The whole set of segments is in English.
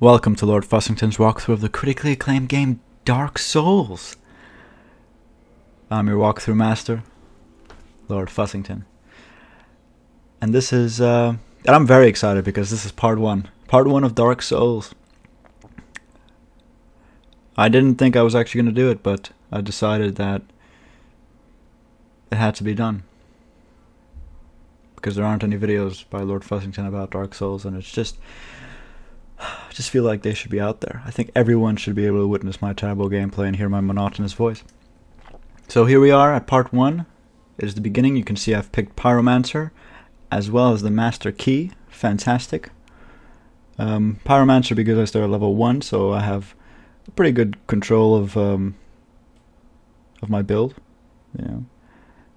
Welcome to Lord Fussington's walkthrough of the critically acclaimed game Dark Souls. I'm your walkthrough master, Lord Fussington. And this is, and I'm very excited because this is part one of Dark Souls. I didn't think I was actually going to do it, but I decided that it had to be done. Because there aren't any videos by Lord Fussington about Dark Souls, and it's just... I just feel like they should be out there. I think everyone should be able to witness my terrible gameplay and hear my monotonous voice. So here we are at part 1. It is the beginning. You can see I've picked Pyromancer as well as the Master Key. Fantastic. Pyromancer because I started at level 1, so I have pretty good control of my build. Yeah.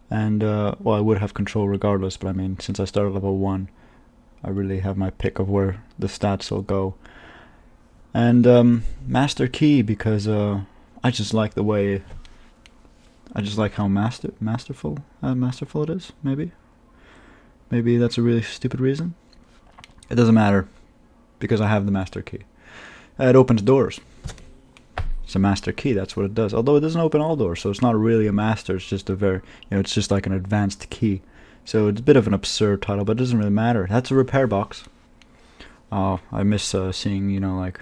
And, well, I would have control regardless, but I mean, since I started at level 1, I really have my pick of where the stats will go. And Master Key because I just like the way, I just like how masterful it is. Maybe that's a really stupid reason. It doesn't matter because I have the Master Key. It opens doors. It's a Master Key. That's what it does. Although it doesn't open all doors, so it's not really a master. It's just a very, it's just like an advanced key. So it's a bit of an absurd title, but it doesn't really matter. That's a repair box. Oh, I miss seeing, like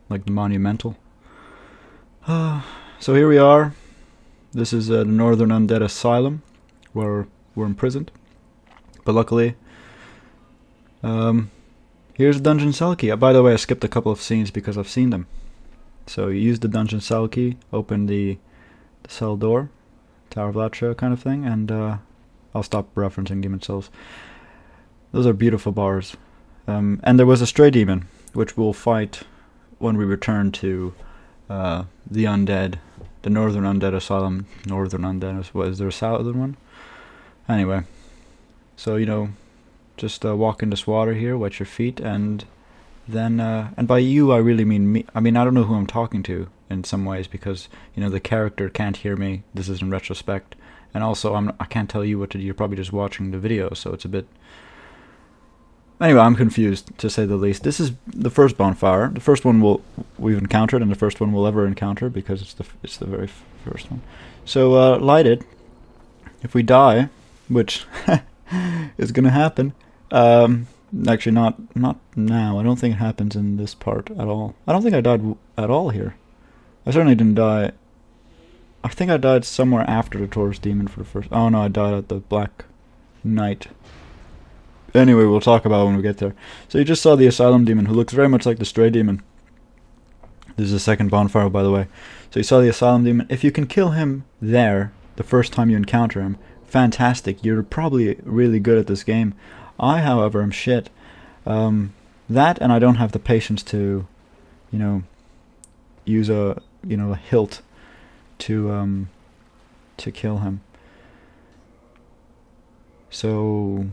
the monumental. So here we are. This is the Northern Undead Asylum, where we're imprisoned. But luckily, here's the dungeon cell key. By the way, I skipped a couple of scenes because I've seen them. So you use the dungeon cell key, open the cell door. Tower of Latria kind of thing, and I'll stop referencing Demon Souls. Those are beautiful bars. And there was a stray demon, which we'll fight when we return to the Undead, the Northern Undead Asylum. Northern Undead, what, is there a southern one? Anyway, so, just walk in this water here, wet your feet, and then, and by you I really mean me. I mean, I don't know who I'm talking to in some ways because, the character can't hear me. This is in retrospect. And also, I can't tell you what to do. You're probably just watching the video, so it's a bit... Anyway, I'm confused, to say the least. This is the first bonfire. The first one we've encountered, and the first one we'll ever encounter, because it's the very first one. So, light it. If we die, which is gonna happen, actually not now. I don't think it happens in this part at all. I don't think I died at all here. I certainly didn't die. I think I died somewhere after the Taurus Demon for the first... Oh no, I died at the Black Knight. Anyway, we'll talk about it when we get there. So you just saw the Asylum Demon, who looks very much like the Stray Demon. This is the second bonfire, by the way. So you saw the Asylum Demon. If you can kill him there, the first time you encounter him, fantastic. You're probably really good at this game. I, however, am shit. That, and I don't have the patience to, use a hilt to kill him. So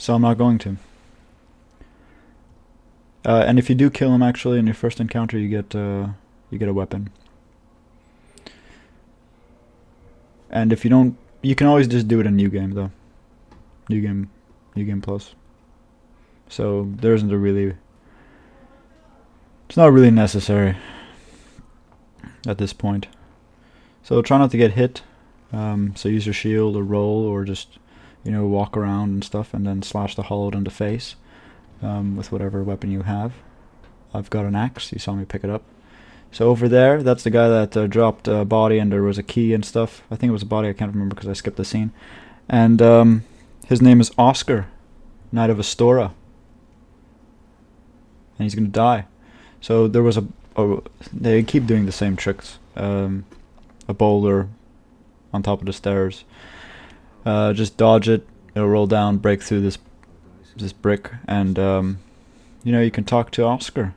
I'm not going to. And if you do kill him, actually, in your first encounter, you get a weapon. And if you don't, you can always just do it in New Game, though. New Game Plus. So there isn't a really... It's not really necessary at this point. So try not to get hit. So use your shield or roll or just, walk around and stuff and then slash the hollowed in the face with whatever weapon you have. I've got an axe. You saw me pick it up. So over there, that's the guy that dropped a body and there was a key and stuff. I think it was a body. I can't remember because I skipped the scene. And his name is Oscar, Knight of Astora. And he's going to die. So there was they keep doing the same tricks. A boulder on top of the stairs. Just dodge it. It'll roll down, break through this brick, and you can talk to Oscar.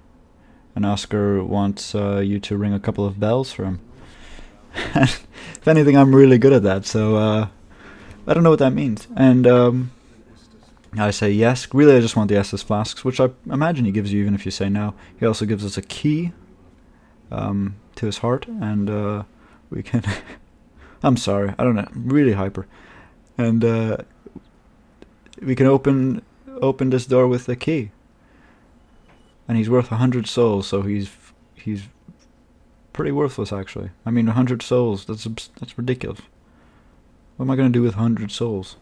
And Oscar wants you to ring a couple of bells for him. If anything, I'm really good at that. So I don't know what that means. And I say yes. Really, I just want the Estus flasks, which I imagine he gives you even if you say no. He also gives us a key to his heart, and we can... I'm sorry, I don't know, I'm really hyper. And we can open this door with the key. and he's worth 100 souls, so he's pretty worthless actually. I mean, 100 souls, that's ridiculous. What am I going to do with 100 souls?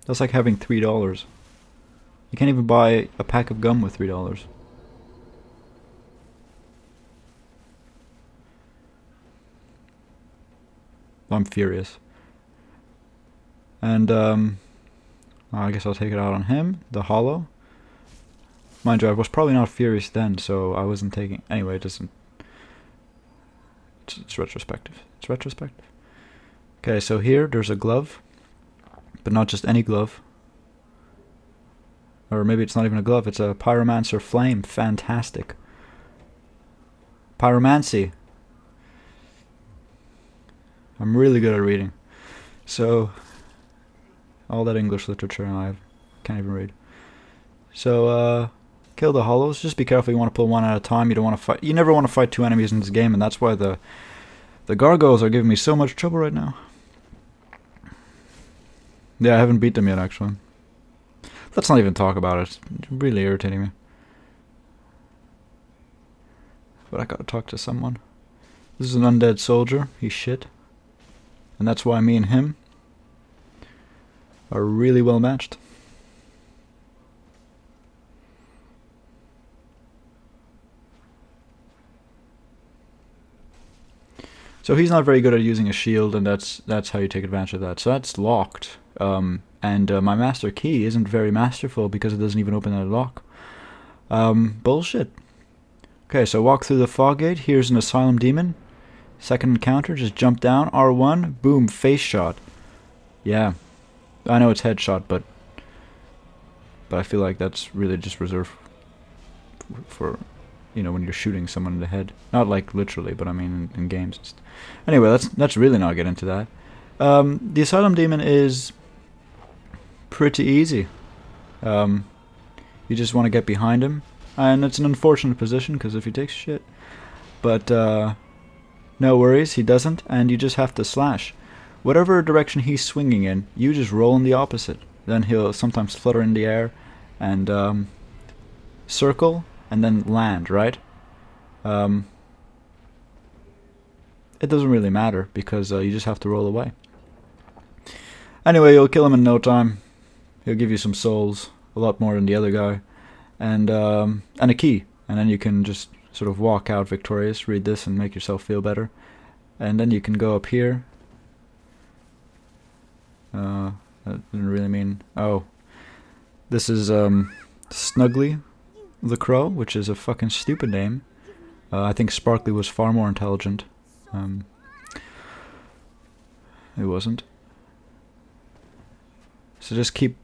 That's like having $3. You can't even buy a pack of gum with $3. I'm furious. And I guess I'll take it out on him, the hollow. Mind you, I was probably not furious then, so I wasn't taking... Anyway, it doesn't... It's retrospective. It's retrospective. Okay, so here, there's a glove. But not just any glove. Or maybe it's not even a glove, it's a pyromancer flame. Fantastic. Pyromancy. I'm really good at reading. So, all that English literature and I can't even read. So, kill the hollows. Just be careful, you want to pull one at a time. You don't want to fight. You never want to fight two enemies in this game, and that's why the gargoyles are giving me so much trouble right now. Yeah, I haven't beat them yet, actually. Let's not even talk about it. It's really irritating me. But I gotta talk to someone. This is an undead soldier. He's shit. And that's why me and him are really well matched. So he's not very good at using a shield, and that's how you take advantage of that. So that's locked. And my master key isn't very masterful because it doesn't even open that lock. Bullshit. Okay, so walk through the fog gate. Here's an Asylum Demon. Second encounter, just jump down. R1, boom, face shot. Yeah, I know it's headshot, but I feel like that's really just reserved for you know, when you're shooting someone in the head. Not like literally, but I mean in games. Anyway, let's really not get into that. The Asylum Demon is pretty easy. You just want to get behind him, and it's an unfortunate position because if he takes shit, but no worries, he doesn't, and you just have to slash. Whatever direction he's swinging in, you just roll in the opposite. Then he'll sometimes flutter in the air and circle and then land, right? It doesn't really matter because you just have to roll away. Anyway, you'll kill him in no time. He'll give you some souls, a lot more than the other guy, and a key, and then you can just sort of walk out victorious, read this and make yourself feel better, and then you can go up here. That didn't really mean... Oh. This is Snuggly the Crow, which is a fucking stupid name. I think Sparkly was far more intelligent. It wasn't. So just keep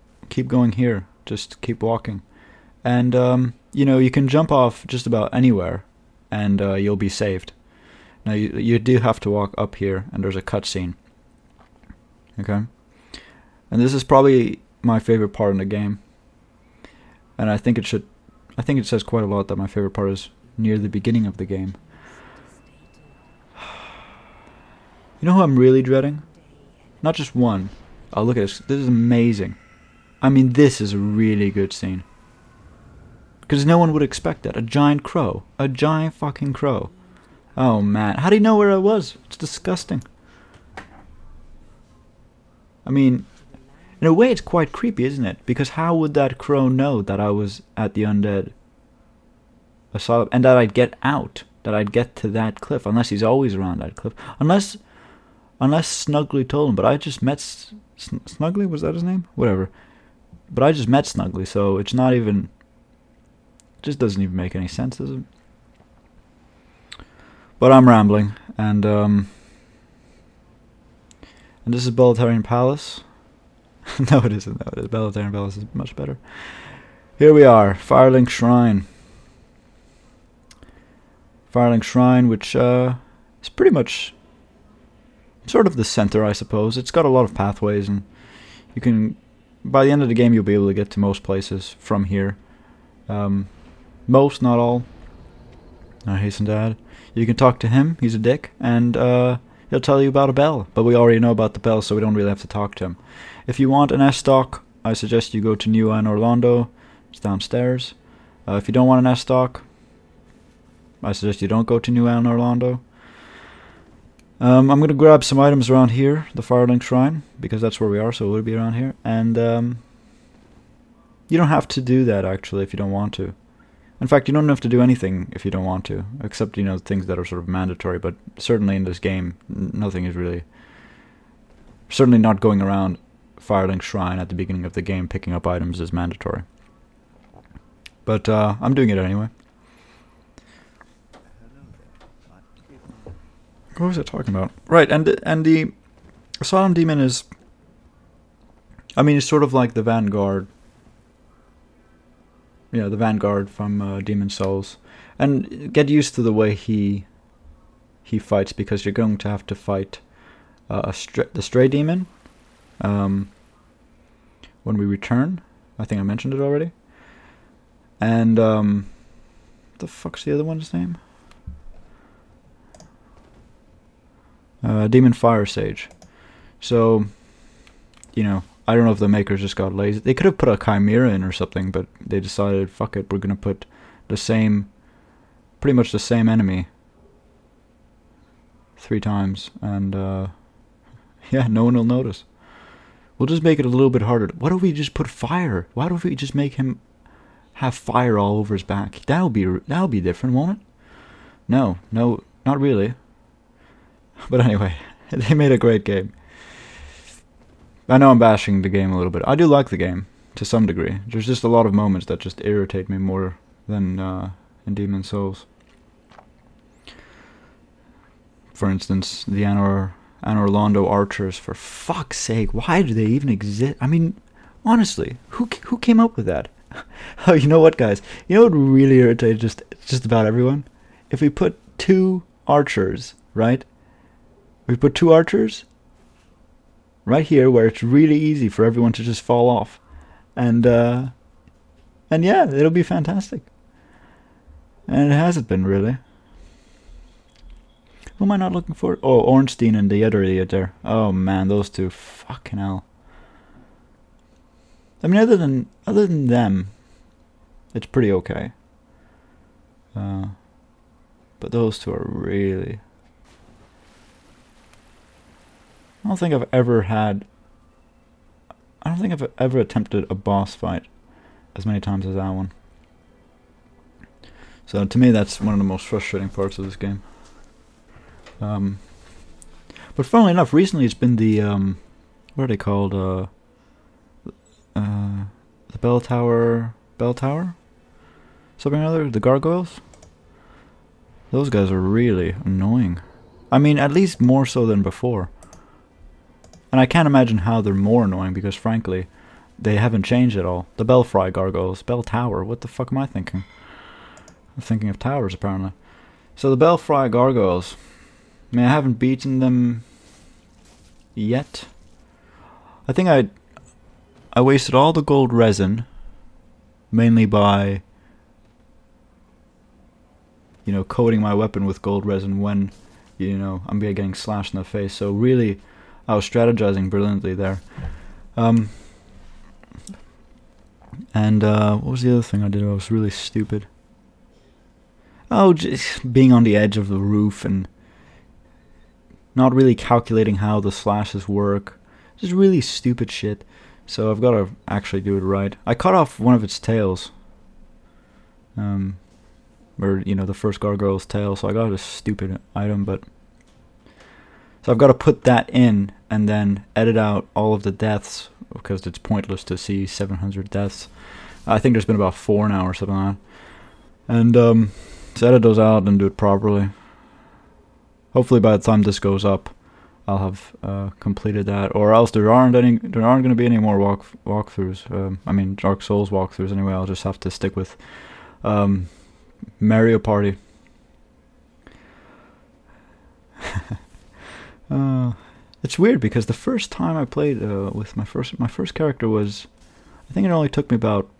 going here. Just keep walking. And, you know, you can jump off just about anywhere, and you'll be saved. Now, you do have to walk up here, and there's a cutscene. Okay? And this is probably my favorite part in the game. And I think it says quite a lot that my favorite part is near the beginning of the game. You know who I'm really dreading? Not just one. Oh, look at this. This is amazing. I mean, this is a really good scene. Because no one would expect that. A giant crow. A giant fucking crow. Oh, man. How do you know where I was? It's disgusting. I mean... in a way, it's quite creepy, isn't it? Because how would that crow know that I was at the Undead Asylum and that I'd get out, that I'd get to that cliff, unless he's always around that cliff, unless Snuggly told him. But I just met Snuggly, was that his name? Whatever. But I just met Snuggly, so it's not even. It just doesn't even make any sense, does it? But I'm rambling, and this is Beltarian Palace. No, it isn't. No, it is. Beltarian Palace is much better. Here we are, Firelink Shrine. Firelink Shrine, which is pretty much sort of the center, I suppose. It's got a lot of pathways, and you can, by the end of the game, you'll be able to get to most places from here. Most, not all. I hasten to add. You can talk to him. He's a dick, and he'll tell you about a bell. But we already know about the bell, so we don't really have to talk to him. If you want an S-Stock, I suggest you go to New Anne Orlando. It's downstairs. If you don't want an S-Stock, I suggest you don't go to New Orlando. I'm going to grab some items around here, the Firelink Shrine, because that's where we are, so it would be around here. And you don't have to do that, actually, if you don't want to. In fact, you don't have to do anything if you don't want to, except, you know, things that are sort of mandatory, but certainly in this game, nothing is really... Certainly not going around Firelink Shrine at the beginning of the game picking up items is mandatory. But I'm doing it anyway. What was I talking about? Right, and the Asylum Demon is... I mean, it's sort of like the Vanguard. Yeah, the Vanguard from Demon Souls. And get used to the way he fights, because you're going to have to fight the Stray Demon when we return. I think I mentioned it already. And the fuck's the other one's name? Demon Fire Sage. So, you know, I don't know if the makers just got lazy. They could have put a Chimera in or something, but they decided, fuck it, we're gonna put the same, pretty much the same enemy 3 times, and yeah, no one will notice. We'll just make it a little bit harder. What if we just put fire? Why don't we just make him have fire all over his back? That'll be different, won't it? No, not really. But anyway, they made a great game. I know I'm bashing the game a little bit. I do like the game, to some degree. There's just a lot of moments that just irritate me more than in Demon Souls. For instance, the Anor Londo archers, for fuck's sake, why do they even exist? I mean, honestly, who came up with that? Oh, you know what, guys? You know what really irritates just about everyone? If we put 2 archers, right? We put 2 archers right here, where it's really easy for everyone to just fall off, and yeah, it'll be fantastic. And it hasn't been, really. Who am I not looking for? Oh, Ornstein and the other idiot there. Oh man, those 2, fucking hell. I mean, other than them, it's pretty okay. But those 2 are really... I don't think I've ever attempted a boss fight as many times as that one. So to me, that's one of the most frustrating parts of this game. But funnily enough, recently it's been the what are they called? The bell tower, something or other. The gargoyles. Those guys are really annoying. I mean, at least more so than before. And I can't imagine how they're more annoying, because frankly, they haven't changed at all. The Belfry gargoyles, bell tower. What the fuck am I thinking? I'm thinking of towers, apparently. So the Belfry gargoyles. I mean, I haven't beaten them yet. I think I wasted all the gold resin, mainly by, you know, coating my weapon with gold resin when, you know, I'm getting slashed in the face. So really, I was strategizing brilliantly there. And what was the other thing I did? I was really stupid. Oh, just being on the edge of the roof and not really calculating how the slashes work. Just really stupid shit. So I've got to actually do it right. I cut off one of its tails. Or, you know, the first gargoyle's tail. So I got a stupid item, but... So I've got to put that in and then edit out all of the deaths, because it's pointless to see 700 deaths. I think there's been about 4 now or something like that. And so edit those out and do it properly. Hopefully by the time this goes up, I'll have completed that, or else there aren't going to be any more walkthroughs. I mean, Dark Souls walkthroughs anyway. I'll just have to stick with Mario Party. It's weird, because the first time I played with my first character was, I think it only took me about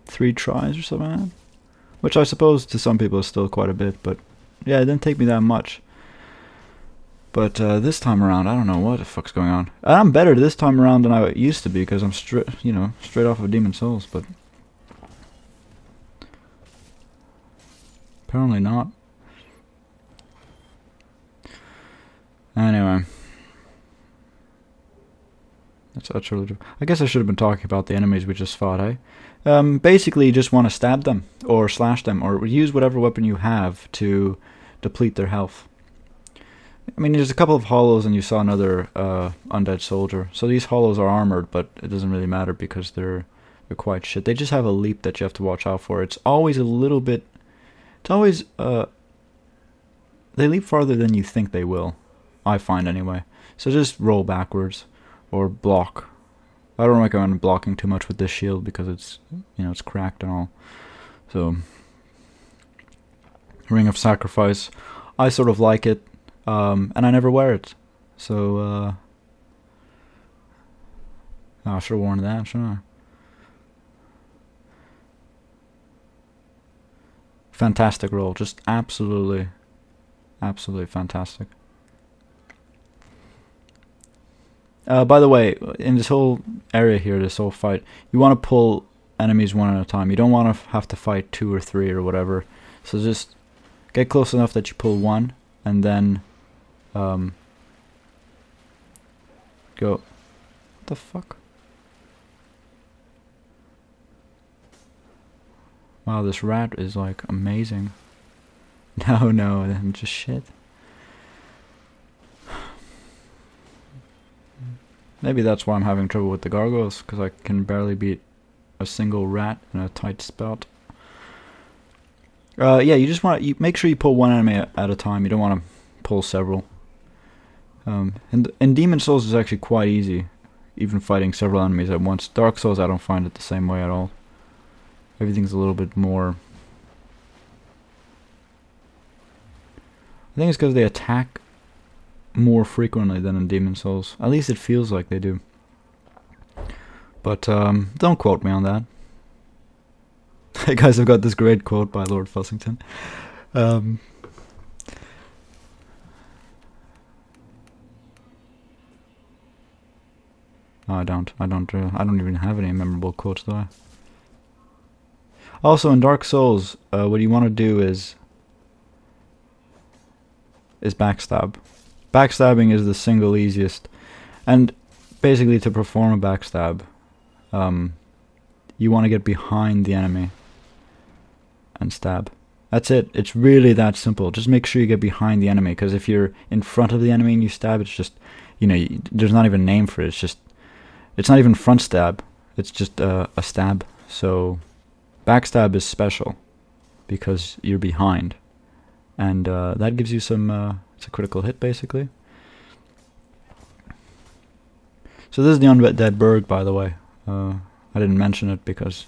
3 tries or something like that, which I suppose to some people is still quite a bit, but yeah, it didn't take me that much. But this time around, I don't know what the fuck's going on. I'm better this time around than I used to be, because I'm straight off of Demon Souls. But Apparently not. Anyway. That's really. I guess I should have been talking about the enemies we just fought, eh? Basically, you just want to stab them, or slash them, or use whatever weapon you have to deplete their health. I mean, there's a couple of hollows, and you saw another undead soldier. So these hollows are armored, but it doesn't really matter because they're quite shit. They just have a leap that you have to watch out for. It's always a little bit. It's always they leap farther than you think they will. I find anyway. So just roll backwards. Or block. I don't recommend blocking too much with this shield because it's, you know, it's cracked and all. So, Ring of Sacrifice. I sort of like it, and I never wear it. So, I should have worn that, shouldn't I? Fantastic roll. Just absolutely fantastic. By the way, in this whole area here, this whole fight, you want to pull enemies one at a time. You don't want to have to fight 2 or 3 or whatever. So just get close enough that you pull one, and then go. What the fuck? Wow, this rat is like amazing. No, I'm just shit. Maybe that's why I'm having trouble with the gargoyles, because I can barely beat a single rat in a tight spot. Yeah, you just want to make sure you pull one enemy at a time. You don't want to pull several. And Demon Souls is actually quite easy, even fighting several enemies at once. Dark Souls, I don't find it the same way at all. Everything's a little bit more. I think it's because they attack more frequently than in Demon Souls. At least it feels like they do. But don't quote me on that. Hey guys, I've got this great quote by Lord Fussington. No, I don't even have any memorable quotes, do I? Also, in Dark Souls, what you want to do is backstab. Backstabbing is the single easiest, and basically to perform a backstab, you want to get behind the enemy and stab. That's it. It's really that simple. Just make sure you get behind the enemy, because if you're in front of the enemy and you stab, it's just, you know, there's not even a name for it. It's just, it's not even front stab. It's just a stab. So backstab is special because you're behind, and that gives you some. It's a critical hit, basically. So this is the Undead Burg, by the way. I didn't mention it because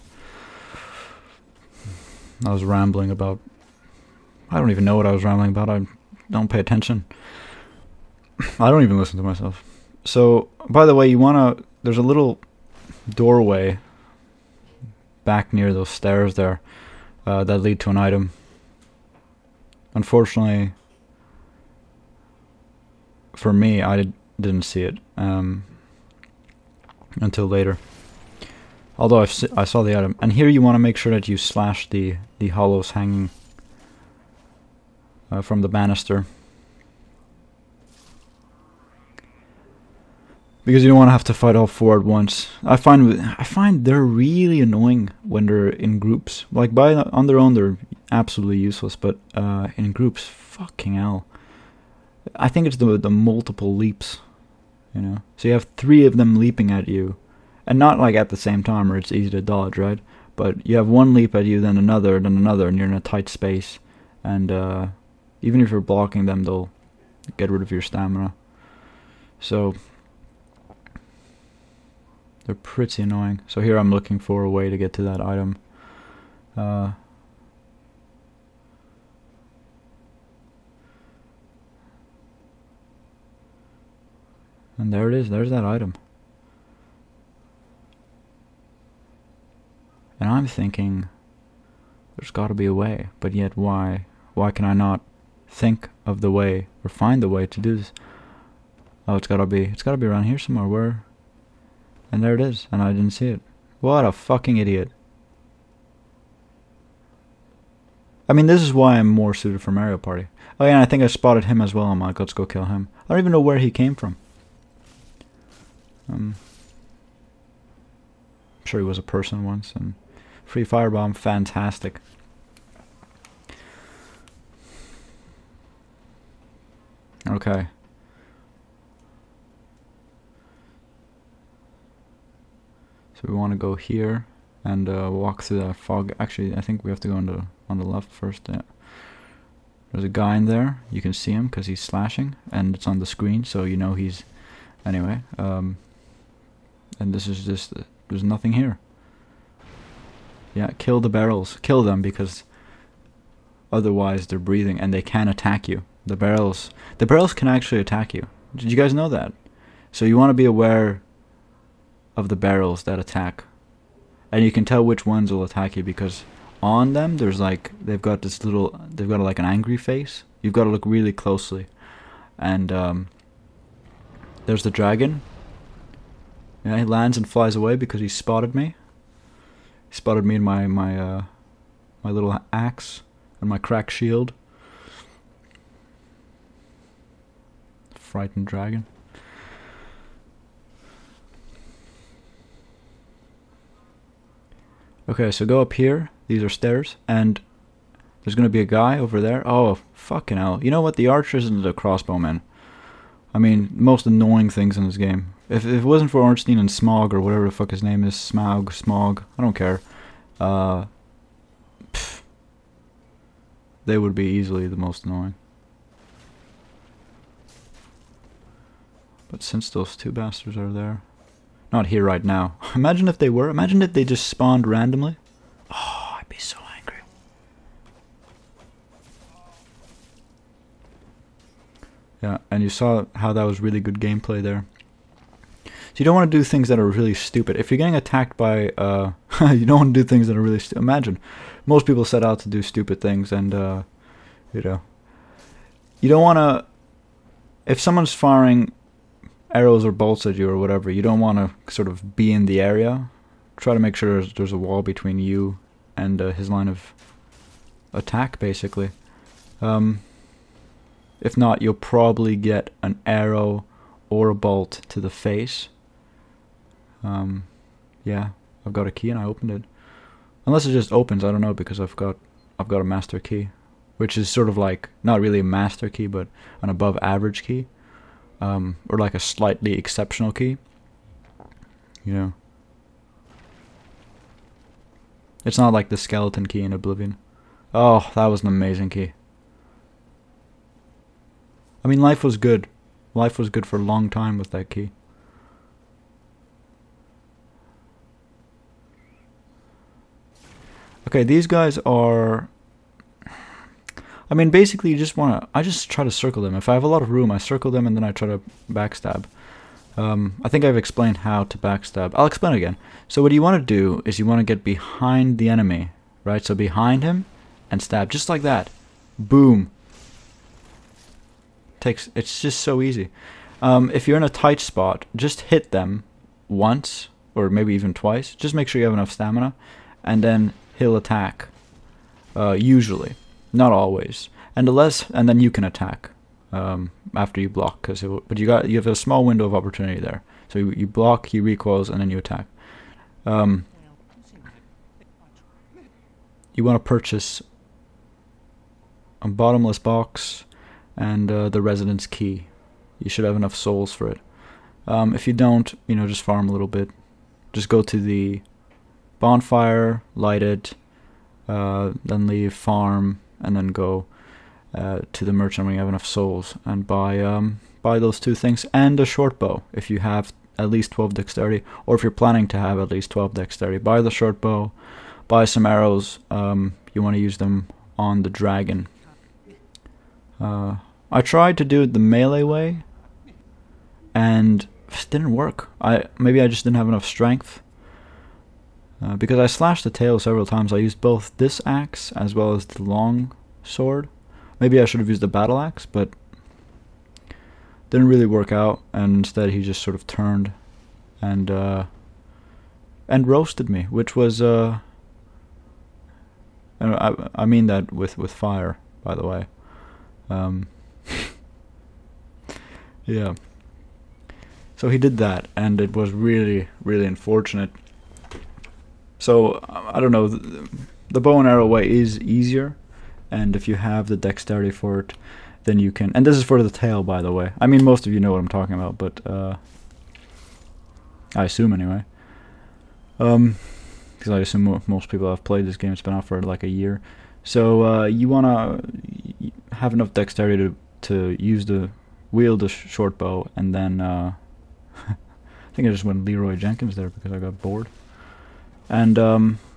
I was rambling about. I don't even know what I was rambling about. I don't pay attention. I don't even listen to myself. So, by the way, you wanna. There's a little doorway back near those stairs there that lead to an item. Unfortunately, for me, I didn't see it until later. Although I saw the item. And here you want to make sure that you slash the hollows hanging from the banister, because you don't want to have to fight all 4 at once. I find they're really annoying when they're in groups. Like on their own, they're absolutely useless, but in groups, fucking hell. I think it's the multiple leaps, you know. So you have 3 of them leaping at you, and not like at the same time, or it's easy to dodge, right? But you have one leap at you, then another, and you're in a tight space. And even if you're blocking them, they'll get rid of your stamina. So they're pretty annoying. So here I'm looking for a way to get to that item. And there it is. There's that item. And I'm thinking, there's got to be a way. But yet, why? Why can I not think of the way or find the way to do this? Oh, it's got to be around here somewhere. Where? And there it is. And I didn't see it. What a fucking idiot! I mean, this is why I'm more suited for Mario Party. Oh yeah, and I think I spotted him as well. I'm like, let's go kill him. I don't even know where he came from. I'm sure he was a person once. And free firebomb, fantastic. Okay. So we want to go here and walk through that fog. Actually, I think we have to go on the left first. Yeah. There's a guy in there. You can see him because he's slashing, and it's on the screen, so you know he's... Anyway, and this is just... there's nothing here. Yeah, kill the barrels. Kill them, because otherwise they're breathing, and they can attack you. The barrels can actually attack you. Did you guys know that? So you want to be aware of the barrels that attack. And you can tell which ones will attack you, because on them there's like, they've got like an angry face. You've got to look really closely. And there's the dragon. Yeah, he lands and flies away because he spotted me. He spotted me in my little axe and my cracked shield. Frightened dragon. Okay, so go up here. These are stairs, and there's gonna be a guy over there. Oh, fucking hell. You know what? The archer isn't the crossbowman. I mean, most annoying things in this game. If it wasn't for Ornstein and Smog, or whatever the fuck his name is, Smog, I don't care. They would be easily the most annoying. But since those two bastards are there... Not here right now. Imagine if they were. Imagine if they just spawned randomly. Oh, I'd be so angry. Yeah, and you saw how that was really good gameplay there. So you don't want to do things that are really stupid. If you're getting attacked by... you don't want to do things that are really stupid. Imagine. Most people set out to do stupid things, and, you know... You don't want to... If someone's firing arrows or bolts at you or whatever, you don't want to sort of be in the area. Try to make sure there's a wall between you and his line of attack, basically. If not, you'll probably get an arrow or a bolt to the face. Yeah, I've got a key and I opened it. Unless it just opens, I don't know, because I've got a master key, which is sort of like not really a master key, but an above average key. Or like a slightly exceptional key. You know. It's not like the skeleton key in Oblivion. Oh, that was an amazing key. I mean, life was good. Life was good for a long time with that key. Okay, these guys are... I mean, basically, you just want to... I just try to circle them. If I have a lot of room, I circle them and then I try to backstab. I think I've explained how to backstab. I'll explain again. So what you want to do is you want to get behind the enemy, right? So behind him and stab, just like that. Boom. It's just so easy. If you're in a tight spot, just hit them once, or maybe even twice. Just make sure you have enough stamina, and then he'll attack. Usually. Not always, and then you can attack after you block. But you have a small window of opportunity there. So you block, he recoils, and then you attack. You want to purchase a bottomless box and the residence key. You should have enough souls for it. If you don't, just farm a little bit. Just go to the bonfire, light it, then leave, farm. And then go to the merchant when you have enough souls and buy those two things and a short bow if you have at least 12 dexterity, or if you're planning to have at least 12 dexterity. Buy the short bow, buy some arrows. You want to use them on the dragon. I tried to do it the melee way and it didn't work. Maybe I just didn't have enough strength. Because I slashed the tail several times, I used both this axe as well as the long sword. Maybe I should have used the battle axe, but didn't really work out. And instead, he just sort of turned and roasted me, which was And I mean that with fire, by the way. Yeah. So he did that, and it was really, really unfortunate. So I don't know. The bow and arrow way is easier, and if you have the dexterity for it, then you can. And this is for the tail, by the way. I mean, most of you know what I'm talking about, but I assume anyway. Because I assume most people have played this game. It's been out for like a year. So you wanna have enough dexterity to wield the short bow, and then I think I just went Leroy Jenkins there because I got bored. And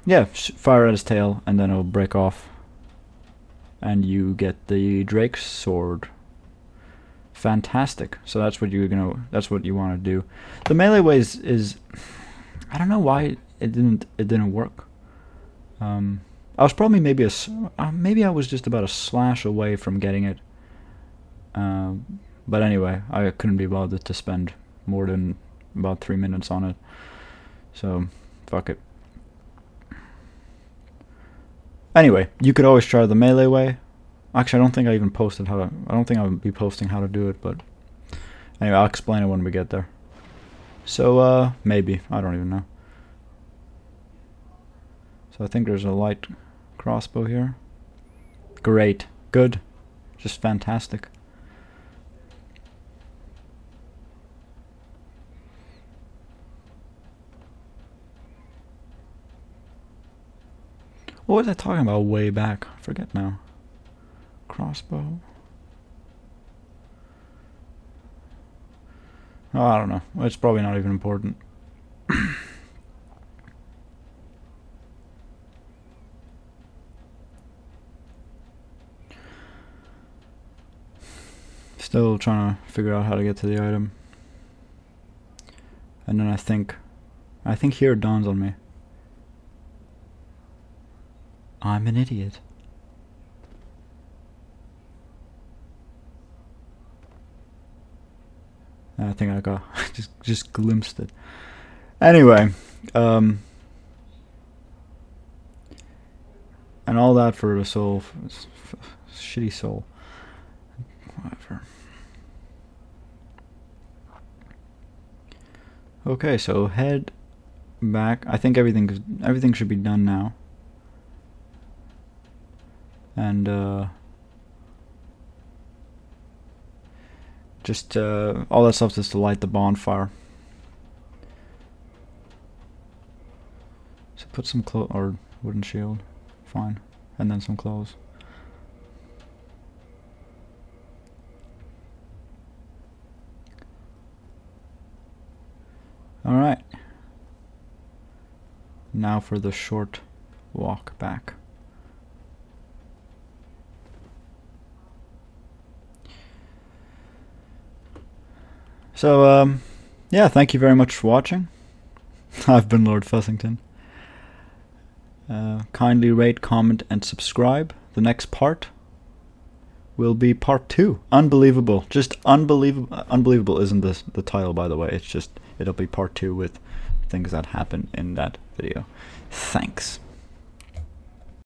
yeah, fire at his tail, and then it'll break off, and you get the Drake's sword. Fantastic. So that's what you want to do. The melee way is I don't know why it didn't work. I was probably maybe I was just about a slash away from getting it. But anyway, I couldn't be bothered to spend more than about 3 minutes on it. So fuck it. Anyway, you could always try the melee way. Actually, I don't think I even posted how to. I don't think I'll be posting how to do it, but anyway, I'll explain it when we get there. So maybe, I don't even know. So I think there's a light crossbow here. Great, good, just fantastic. What was I talking about way back? I forget now. Crossbow. Oh, I don't know. It's probably not even important. Still trying to figure out how to get to the item. And then I think here it dawns on me. I'm an idiot. I think I got just glimpsed it. Anyway, and all that for the soul, shitty soul. Whatever. Okay, so head back. I think everything should be done now. And just all that stuff is to light the bonfire. So put some clothes or wooden shield, fine, and then some clothes. All right. Now for the short walk back. So, yeah, thank you very much for watching. I've been Lord Fussington. Kindly rate, comment, and subscribe. The next part will be part 2. Unbelievable. Just unbelievable. Unbelievable isn't the title, by the way. It's just, it'll be part 2 with things that happen in that video. Thanks.